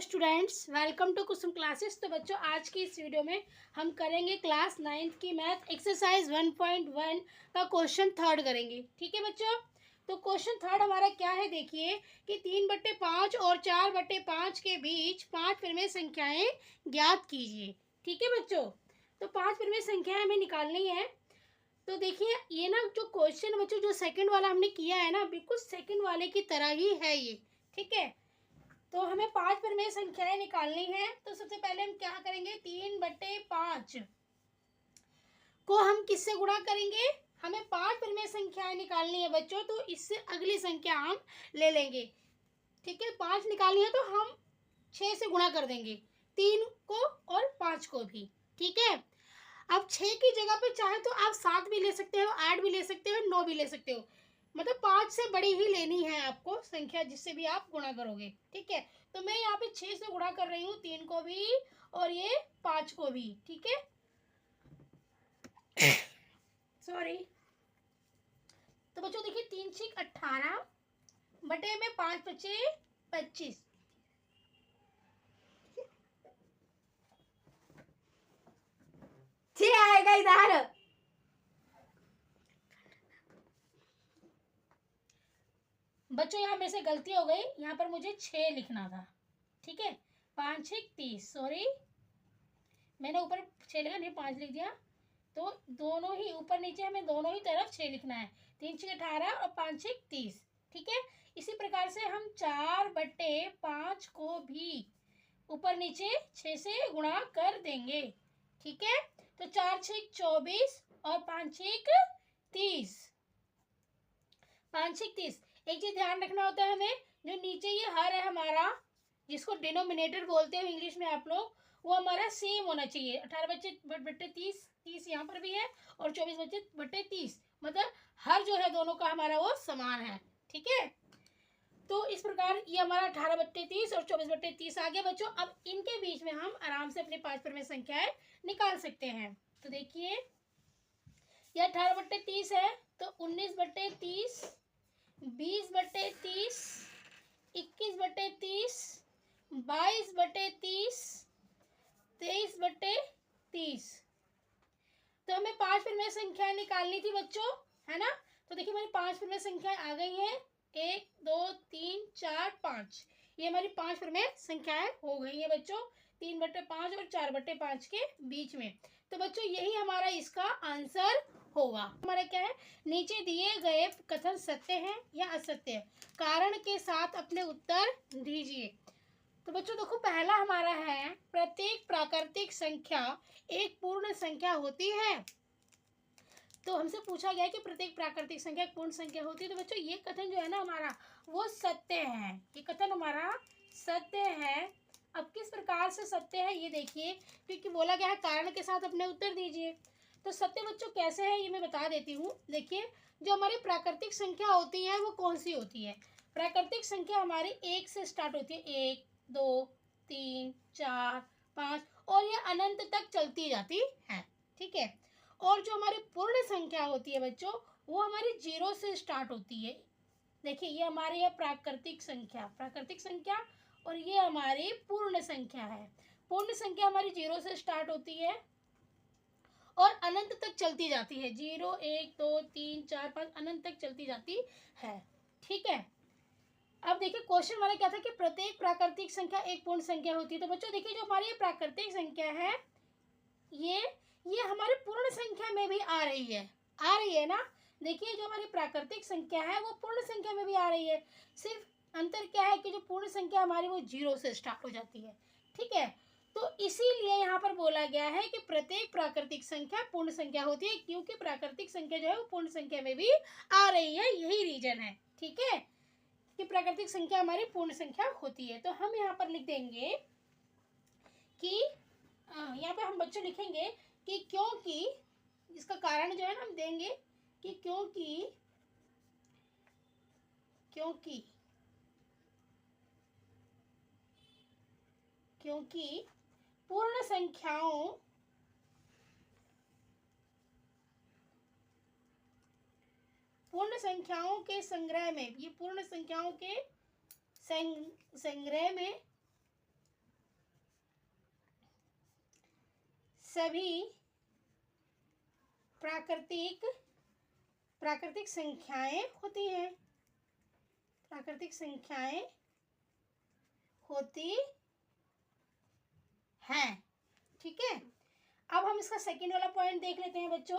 Students, welcome to Kusum classes. तो बच्चों, आज की इस वीडियो में हम करेंगे क्लास 9th की मैथ एक्सरसाइज 1.1 का क्वेश्चन थर्ड करेंगे। ठीक है बच्चों, तो क्वेश्चन थर्ड हमारा क्या है, देखिए कि 3/5 और 4/5 के बीच 5 परिमेय संख्याएं ज्ञात कीजिए। ठीक है बच्चों, तो 5 परिमेय संख्याएं हमें निकालनी है। तो देखिए ये ना जो क्वेश्चन बच्चों जो सेकंड वाला हमने किया है ना, बिल्कुल सेकंड वाले की तरह ही है ये। ठीक है, तो हमें 5 परिमेय संख्याएं निकालनी है। तो सबसे पहले हम क्या करेंगे, 3/5 को हम किससे गुणा करेंगे, हमें 5 परिमेय संख्याएं निकालनी है बच्चों, तो इससे अगली संख्या हम ले लेंगे। ठीक है, 5 निकालनी है तो हम 6 से गुणा कर देंगे, 3 को और 5 को भी। ठीक है, अब 6 की जगह पे चाहे तो आप 7 भी ले सकते हो, 8 भी ले सकते हो, 9 भी ले सकते हो, मतलब 5 से बड़ी ही लेनी है आपको संख्या जिससे भी आप गुणा करोगे। ठीक है, तो मैं यहाँ पे 6 से गुणा कर रही हूँ, 3 को भी और ये 5 को भी। ठीक है, सॉरी। तो बच्चों देखिए 3×6 18 बटे में 5 बचे 25। आएगा इधर। बच्चों यहाँ मेरे से गलती हो गई, यहाँ पर मुझे 6 लिखना था। ठीक है, 5×6 30, सॉरी मैंने ऊपर 6 लिखा, नहीं 5 लिख दिया। तो दोनों ही ऊपर नीचे हमें दोनों ही तरफ 6 लिखना है, 3×6 18 और 5×6 30। ठीक है, इसी प्रकार से हम 4/5 को भी ऊपर नीचे 6 से गुणा कर देंगे। ठीक है, तो 4×6 24 और 5×6 30, 5×6 30। एक चीज ध्यान रखना होता है हमें, जो नीचे ये हर है हमारा, जिसको डिनोमिनेटर बोलते हो इंग्लिश में आप लोग, वो हमारा सेम होना चाहिए। 18/30, 30 यहाँ पर भी है और 24/30, मतलब हर जो है दोनों का हमारा वो समान है। ठीक है, तो इस प्रकार ये हमारा 18/30 और 24/30 आ गया बच्चों। अब इनके बीच में हम आराम से अपने 5 परिमेय संख्याएं निकाल सकते हैं। तो देखिए ये 18/30 है, तो 19/30, 20/30, 21/30, 22/30, 23/30। तो हमें 5 परिमेय संख्याएं निकालनी थी बच्चों, है ना। तो देखिए हमारी 5 परिमेय संख्याएं आ गई हैं, 1 2 3 4 5। ये हमारी 5 परिमेय संख्याएं हो गई हैं बच्चों, 3/5 और 4/5 के बीच में। तो बच्चों यही हमारा इसका आंसर होगा। हमारा क्या है, नीचे दिए गए कथन सत्य है या असत्य है, कारण के साथ अपने उत्तर दीजिए। तो बच्चों देखो पहला हमारा है, प्रत्येक प्राकृतिक संख्या एक पूर्ण संख्या होती है। तो हमसे पूछा गया है कि प्रत्येक प्राकृतिक संख्या एक पूर्ण संख्या होती है। तो बच्चों ये कथन जो है ना हमारा, वो सत्य है, ये कथन हमारा सत्य है। अब किस प्रकार से सत्य है ये देखिए, क्योंकि बोला गया है कारण के साथ अपने उत्तर दीजिए। तो सत्य बच्चों कैसे है ये मैं बता देती हूँ। देखिए जो हमारी प्राकृतिक संख्या होती है वो कौन सी होती है, प्राकृतिक संख्या हमारी 1 से स्टार्ट होती है, 1 2 3 4 5 और ये अनंत तक चलती जाती है। ठीक है, और जो हमारी पूर्ण संख्या होती है बच्चों, वो हमारी 0 से स्टार्ट होती है। देखिए ये हमारी है प्राकृतिक संख्या, प्राकृतिक संख्या, और ये हमारी पूर्ण संख्या है। पूर्ण संख्या हमारी 0 से स्टार्ट होती है और अनंत तक चलती जाती है, 0 1 2 3 4 5 अनंत तक चलती जाती है। ठीक है, अब देखिए क्वेश्चन हमारा क्या था कि प्रत्येक प्राकृतिक संख्या एक पूर्ण संख्या होती है। तो बच्चों देखिए जो हमारी प्राकृतिक संख्या है, ये हमारे पूर्ण संख्या में भी आ रही है ना। देखिए जो हमारी प्राकृतिक संख्या है वो पूर्ण संख्या में भी आ रही है, सिर्फ अंतर क्या है कि जो पूर्ण संख्या हमारी वो 0 से स्टार्ट हो जाती है। ठीक है, तो इसीलिए यहाँ पर बोला गया है कि प्रत्येक प्राकृतिक संख्या पूर्ण संख्या होती है, क्योंकि प्राकृतिक संख्या जो है वो पूर्ण संख्या में भी आ रही है, यही रीजन है। ठीक है, कि प्राकृतिक संख्या हमारी पूर्ण संख्या होती है। तो हम यहाँ पर लिख देंगे कि यहाँ पे हम बच्चों लिखेंगे कि क्योंकि, इसका कारण जो है ना हम देंगे कि क्योंकि क्योंकि क्योंकि पूर्ण संख्याओं पूर्ण संख्याओं के संग्रह में, ये पूर्ण संख्याओं के संग्रह में सभी प्राकृतिक संख्याएं होती हैं, प्राकृतिक संख्याएं होती हैं। ठीक है, अब हम इसका सेकंड वाला पॉइंट देख लेते हैं बच्चों।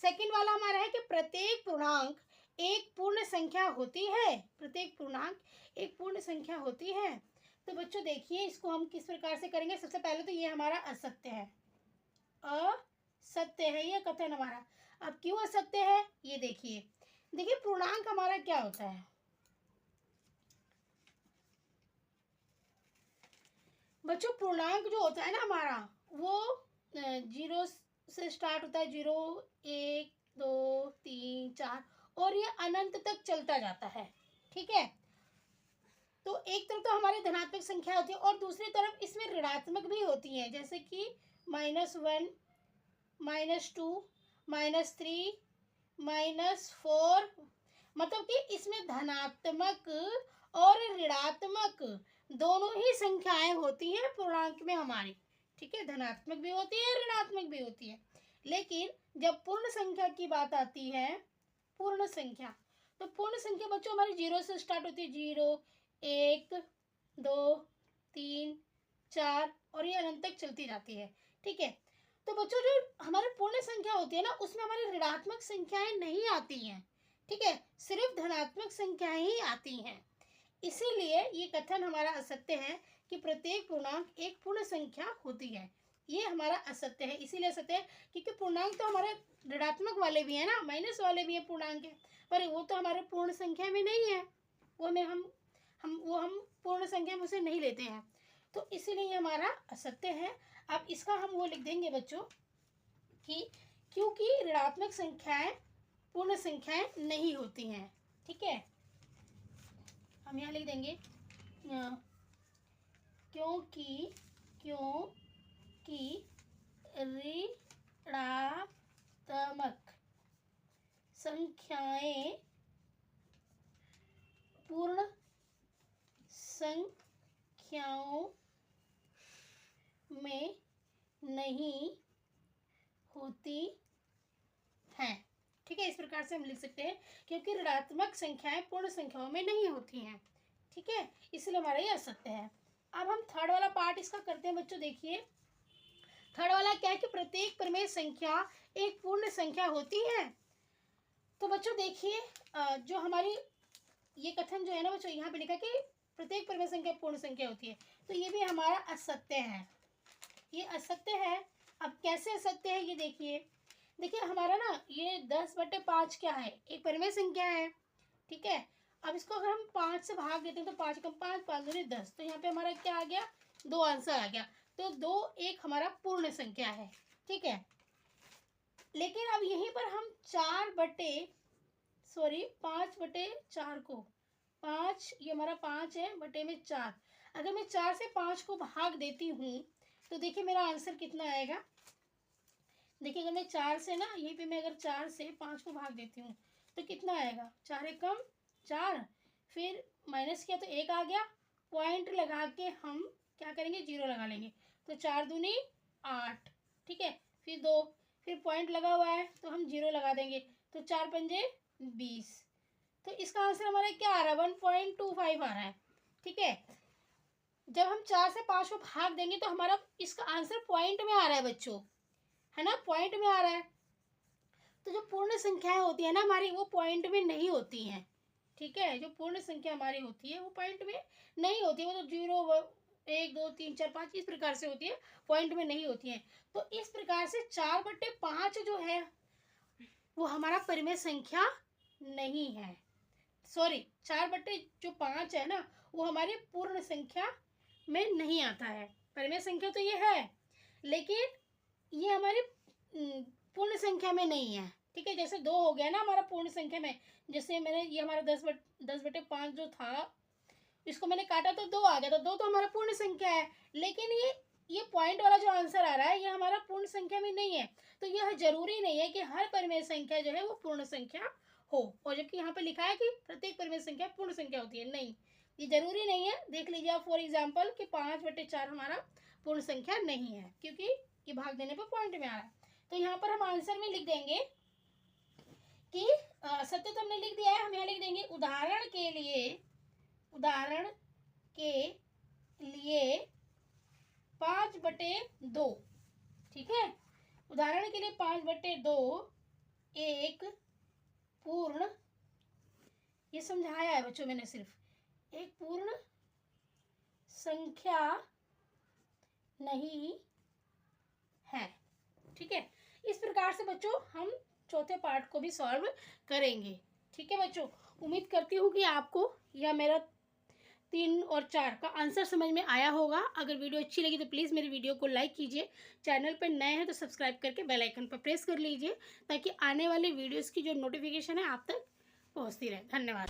सेकंड वाला हमारा है कि प्रत्येक पूर्णांक एक पूर्ण संख्या होती है, प्रत्येक पूर्णांक एक पूर्ण संख्या होती है। तो बच्चों देखिए इसको हम किस प्रकार से करेंगे। सबसे पहले तो ये हमारा असत्य है, असत्य है ये कथन हमारा। अब क्यों असत्य है ये देखिए, देखिए पूर्णांक हमारा क्या होता है, बच्चों पूर्णांक जो होता है ना हमारा वो 0 से स्टार्ट होता है, 0 1 2 3 4 और ये अनंत तक चलता जाता है। ठीक है, तो एक तरफ तो हमारी धनात्मक संख्या होती है और दूसरी तरफ इसमें ऋणात्मक भी होती हैं, जैसे कि -1 -2 -3 -4, मतलब कि इसमें धनात्मक और ऋणात्मक दोनों ही संख्याएं होती हैं पूर्णांक में हमारी। ठीक है, धनात्मक भी होती है ऋणात्मक भी होती है। लेकिन जब पूर्ण संख्या की बात आती है, पूर्ण संख्या, तो पूर्ण संख्या बच्चों हमारी 0 से स्टार्ट होती है, 0 1 2 3 4 और ये अनंत तक चलती जाती है। ठीक है, तो बच्चों जो हमारी पूर्ण संख्या होती है ना उसमें हमारी ऋणात्मक संख्याएं नहीं आती हैं। ठीक है, सिर्फ धनात्मक संख्याएं ही आती हैं। इसीलिए ये कथन हमारा असत्य है कि प्रत्येक पूर्णांक एक पूर्ण संख्या होती है, ये हमारा असत्य है। इसीलिए असत्य है क्योंकि पूर्णांक तो हमारे ऋणात्मक वाले भी है ना, माइनस वाले भी है पूर्णांक है, पर वो तो हमारे पूर्ण संख्या में नहीं है, वो में हम पूर्ण संख्या में उसे नहीं लेते हैं, तो इसीलिए हमारा असत्य है। अब इसका हम वो लिख देंगे बच्चों कि क्योंकि ऋणात्मक संख्याएं पूर्ण संख्याएं नहीं होती हैं। ठीक है, हम यहाँ लिख देंगे क्योंकि ऋणात्मक संख्याएं पूर्ण संख्याओं में नहीं होती हैं। ठीक है, इस प्रकार से हम लिख सकते हैं क्योंकि ऋणात्मक संख्याएं पूर्ण संख्याओं में नहीं होती हैं। ठीक है, इसलिए हमारा ये असत्य है। अब हम थर्ड वाला पार्ट इसका करते हैं बच्चों। देखिए थर्ड वाला क्या है कि प्रत्येक परिमेय संख्या एक पूर्ण संख्या होती है। तो बच्चों देखिए जो हमारी ये कथन जो है ना बच्चों, यहाँ पे लिखा कि प्रत्येक परिमेय संख्या पूर्ण संख्या होती है, तो ये भी हमारा असत्य है, ये असत्य है। अब कैसे असत्य है ये देखिए, देखिए हमारा ना ये 10/5 क्या है, एक परिमेय संख्या है। ठीक है, अब इसको अगर हम 5 से भाग देते हैं तो 5 कम 5 5 दूनी 10, तो यहाँ पे हमारा क्या आ गया, 2 आंसर आ गया। तो 2 एक हमारा पूर्ण संख्या है। ठीक है, लेकिन अब यहीं पर हम 5/4 को 5, ये हमारा 5 है बटे में 4, अगर मैं 4 से 5 को भाग देती हूँ तो देखिए मेरा आंसर कितना आएगा। देखिए अगर मैं 4 से ना यहीं पे मैं अगर 4 से 5 को भाग देती हूँ तो कितना आएगा, 4 एक कम 4, फिर माइनस किया तो 1 आ गया, पॉइंट लगा के हम क्या करेंगे 0 लगा लेंगे, तो 4 दूनी 8। ठीक है, फिर 2, फिर पॉइंट लगा हुआ है तो हम 0 लगा देंगे, तो 4 पंजे 20, तो इसका आंसर हमारा क्या आ रहा है 1.25 आ रहा है। ठीक है, जब हम 4 से 5 को भाग देंगे तो हमारा इसका आंसर पॉइंट में आ रहा है बच्चों, है ना, पॉइंट में आ रहा है। तो जो पूर्ण संख्याएं होती है ना हमारी वो पॉइंट में नहीं होती हैं। ठीक है, जो पूर्ण संख्या हमारी होती है वो पॉइंट में नहीं होती है, वो तो 0 1 2 3 4 5 इस प्रकार से होती है, पॉइंट में नहीं होती है। तो इस प्रकार से 4/5 जो है वो हमारा परिमेय संख्या नहीं है, सॉरी 4/5 है ना वो हमारी पूर्ण संख्या में नहीं आता है। परिमेय संख्या तो ये है लेकिन ये हमारी पूर्ण संख्या में नहीं है। ठीक है, जैसे 2 हो गया ना हमारा पूर्ण संख्या में, जैसे मैंने ये हमारा 10/5 जो था इसको मैंने काटा तो 2 आ गया, तो 2 तो हमारा पूर्ण संख्या है, लेकिन ये पॉइंट वाला जो आंसर आ रहा है ये हमारा पूर्ण संख्या में नहीं है। तो यह जरूरी नहीं है कि हर परिमेय संख्या जो है वो पूर्ण संख्या हो, और जबकि यहाँ पे लिखा है कि प्रत्येक परिमेय संख्या पूर्ण संख्या होती है। नहीं, ये जरूरी नहीं है। देख लीजिए आप फॉर एग्जाम्पल कि 5/4 हमारा पूर्ण संख्या नहीं है, क्योंकि ये भाग देने पर पॉइंट में आ रहा है। तो यहाँ पर हम आंसर में लिख देंगे कि सत्य तो हमने लिख दिया है, हम यहाँ लिख देंगे उदाहरण के लिए 5/2। ठीक है, उदाहरण के लिए 5/2 एक पूर्ण, ये समझाया है बच्चों मैंने, सिर्फ एक पूर्ण संख्या नहीं है। ठीक है, इस प्रकार से बच्चों हम चौथे पार्ट को भी सॉल्व करेंगे। ठीक है बच्चों, उम्मीद करती हूँ कि आपको यह मेरा 3 और 4 का आंसर समझ में आया होगा। अगर वीडियो अच्छी लगी तो प्लीज़ मेरी वीडियो को लाइक कीजिए, चैनल पर नए हैं तो सब्सक्राइब करके बेल आइकन पर प्रेस कर लीजिए, ताकि आने वाली वीडियोस की जो नोटिफिकेशन है आप तक पहुँचती रहे। धन्यवाद।